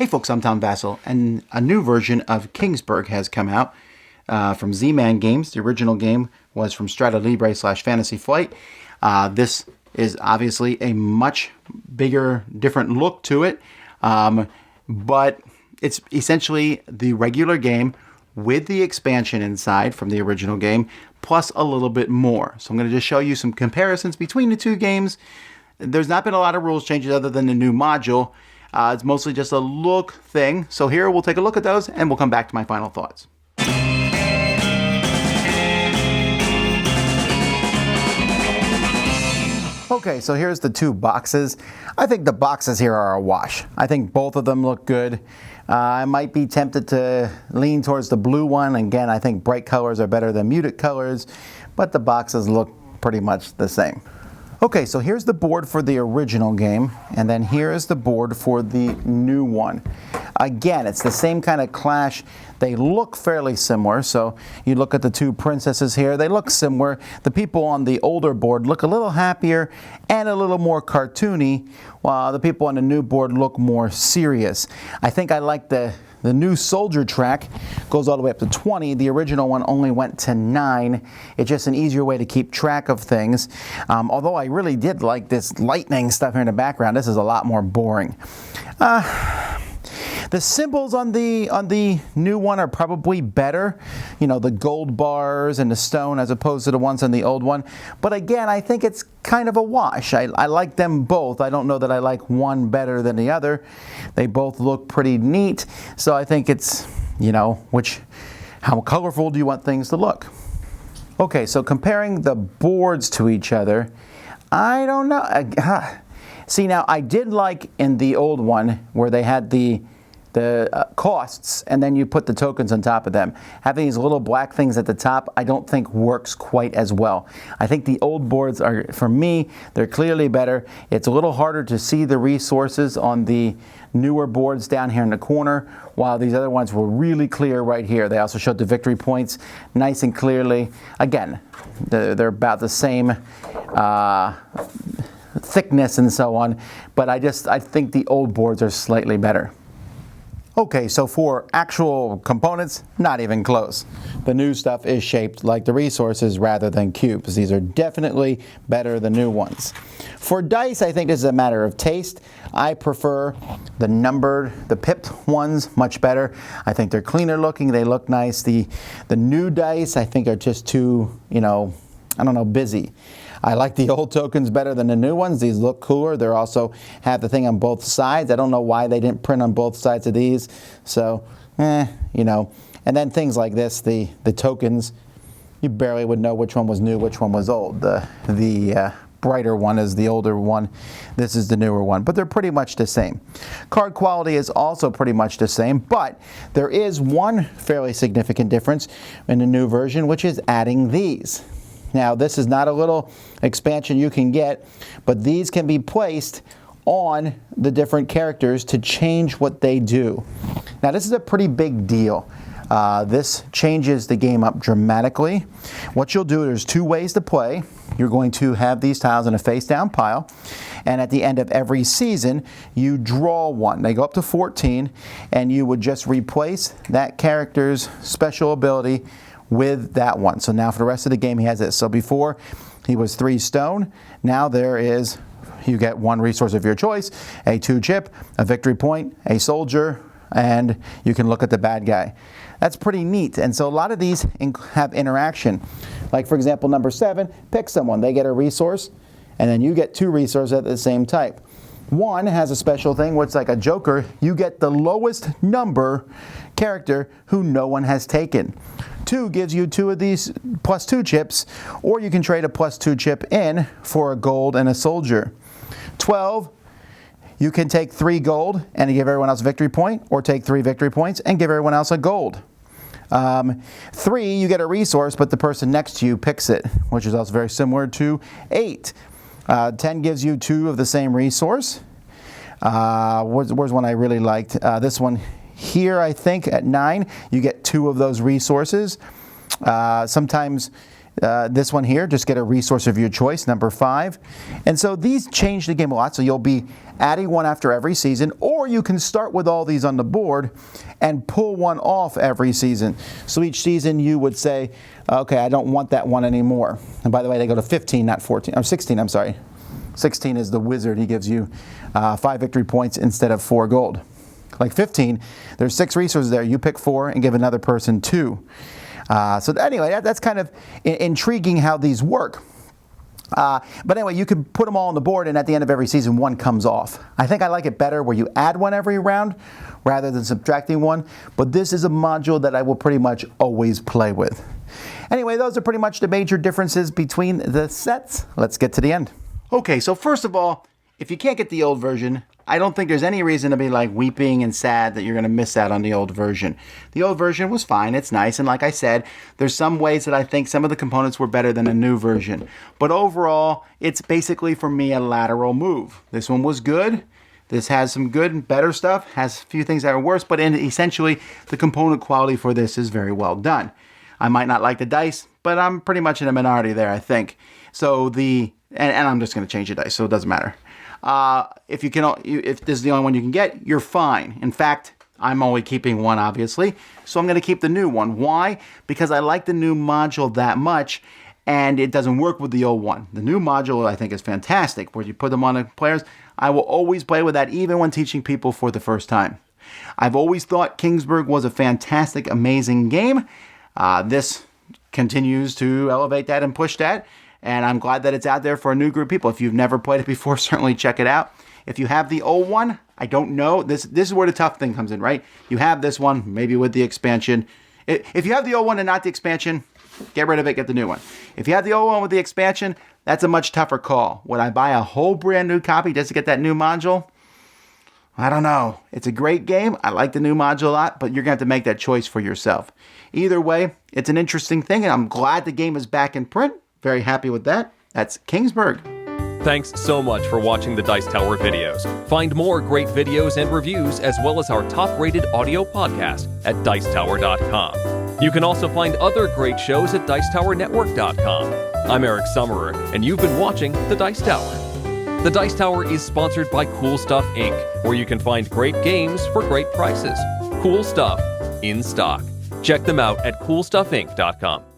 Hey folks, I'm Tom Vasel, and a new version of Kingsburg has come out from Z-Man Games. The original game was from Strata Libre / Fantasy Flight. This is obviously a much bigger, different look to it, but it's essentially the regular game with the expansion inside from the original game, plus a little bit more. So I'm going to just show you some comparisons between the two games. There's not been a lot of rules changes other than the new module. It's mostly just a look thing. So here we'll take a look at those and we'll come back to my final thoughts. Okay, so here's the two boxes. I think the boxes here are a wash. I think both of them look good. I might be tempted to lean towards the blue one. Again, I think bright colors are better than muted colors, but the boxes look pretty much the same. Okay, so here's the board for the original game, and then here is the board for the new one. Again, it's the same kind of clash. They look fairly similar, so you look at the two princesses here, they look similar. The people on the older board look a little happier and a little more cartoony, while the people on the new board look more serious. I think I like the new soldier track goes all the way up to 20. The original one only went to 9. It's just an easier way to keep track of things. Although I really did like this lightning stuff here in the background. This is a lot more boring. The symbols on the new one are probably better. You know, the gold bars and the stone as opposed to the ones on the old one. But again, I think it's kind of a wash. I like them both. I don't know that I like one better than the other. They both look pretty neat. So I think it's, you know, how colorful do you want things to look? Okay, so comparing the boards to each other, I don't know. See, now I did like in the old one where they had the costs, and then you put the tokens on top of them. Having these little black things at the top, I don't think works quite as well. I think the old boards are, for me, they're clearly better. It's a little harder to see the resources on the newer boards down here in the corner, while these other ones were really clear right here. They also showed the victory points nice and clearly. Again, they're about the same thickness and so on, but I think the old boards are slightly better. Okay, so for actual components, not even close. The new stuff is shaped like the resources rather than cubes. These are definitely better than new ones. For dice, I think this is a matter of taste. I prefer the pipped ones much better. I think they're cleaner looking, they look nice. The new dice, I think, are just too, busy. I like the old tokens better than the new ones. These look cooler. They also have the thing on both sides. I don't know why they didn't print on both sides of these. So, And then things like this, the tokens, you barely would know which one was new, which one was old. The brighter one is the older one. This is the newer one. But they're pretty much the same. Card quality is also pretty much the same. But there is one fairly significant difference in the new version, which is adding these. Now, this is not a little expansion you can get, but these can be placed on the different characters to change what they do. Now, this is a pretty big deal. This changes the game up dramatically. What you'll do, there's two ways to play. You're going to have these tiles in a face-down pile, and at the end of every season, you draw one. They go up to 14, and you would just replace that character's special ability with that one. So now for the rest of the game he has this. So before he was 3 stone, now you get one resource of your choice, a 2 chip, a victory point, a soldier, and you can look at the bad guy. That's pretty neat. And so a lot of these have interaction. Like for example, number 7, pick someone. They get a resource, and then you get 2 resources of the same type. 1 has a special thing where it's like a joker. You get the lowest number character who no one has taken. 2 gives you 2 of these +2 chips, or you can trade a +2 chip in for a gold and a soldier. 12, you can take 3 gold and give everyone else a victory point, or take 3 victory points and give everyone else a gold. 3, you get a resource, but the person next to you picks it, which is also very similar to 8. 10 gives you 2 of the same resource. Where's one I really liked? This one here, I think, at 9, you get 2 of those resources. Sometimes This one here, just get a resource of your choice, number 5. And so these change the game a lot, so you'll be adding one after every season, or you can start with all these on the board and pull one off every season. So each season you would say, okay, I don't want that one anymore. And by the way, they go to 15, not 14, or 16, I'm sorry. 16 is the wizard. He gives you 5 victory points instead of 4 gold. Like 15, there's 6 resources there. You pick 4 and give another person 2. So anyway, that's kind of intriguing how these work. But anyway, you can put them all on the board, and at the end of every season, one comes off. I think I like it better where you add one every round rather than subtracting one. But this is a module that I will pretty much always play with. Anyway, those are pretty much the major differences between the sets. Let's get to the end. Okay, so first of all, if you can't get the old version, I don't think there's any reason to be like weeping and sad that you're going to miss out on the old version. The old version was fine, it's nice, and like I said, there's some ways that I think some of the components were better than a new version. But overall, it's basically for me a lateral move. This one was good. This has some good and better stuff, has a few things that are worse, but essentially the component quality for this is very well done. I might not like the dice, but I'm pretty much in a minority there, I think. So and I'm just going to change the dice, so it doesn't matter. If this is the only one you can get, you're fine. In fact, I'm only keeping one, obviously, so I'm going to keep the new one. Why? Because I like the new module that much, and it doesn't work with the old one. The new module, I think, is fantastic. Where you put them on the players, I will always play with that, even when teaching people for the first time. I've always thought Kingsburg was a fantastic, amazing game. This continues to elevate that and push that. And I'm glad that it's out there for a new group of people. If you've never played it before, certainly check it out. If you have the old one, I don't know. This is where the tough thing comes in, right? You have this one, maybe with the expansion. If you have the old one and not the expansion, get rid of it, get the new one. If you have the old one with the expansion, that's a much tougher call. Would I buy a whole brand new copy just to get that new module? I don't know. It's a great game. I like the new module a lot, but you're going to have to make that choice for yourself. Either way, it's an interesting thing, and I'm glad the game is back in print. Very happy with that. That's Kingsburg. Thanks so much for watching the Dice Tower videos. Find more great videos and reviews, as well as our top-rated audio podcast at Dicetower.com. You can also find other great shows at Dicetowernetwork.com. I'm Eric Summerer, and you've been watching The Dice Tower. The Dice Tower is sponsored by Cool Stuff Inc., where you can find great games for great prices. Cool stuff in stock. Check them out at CoolStuffInc.com.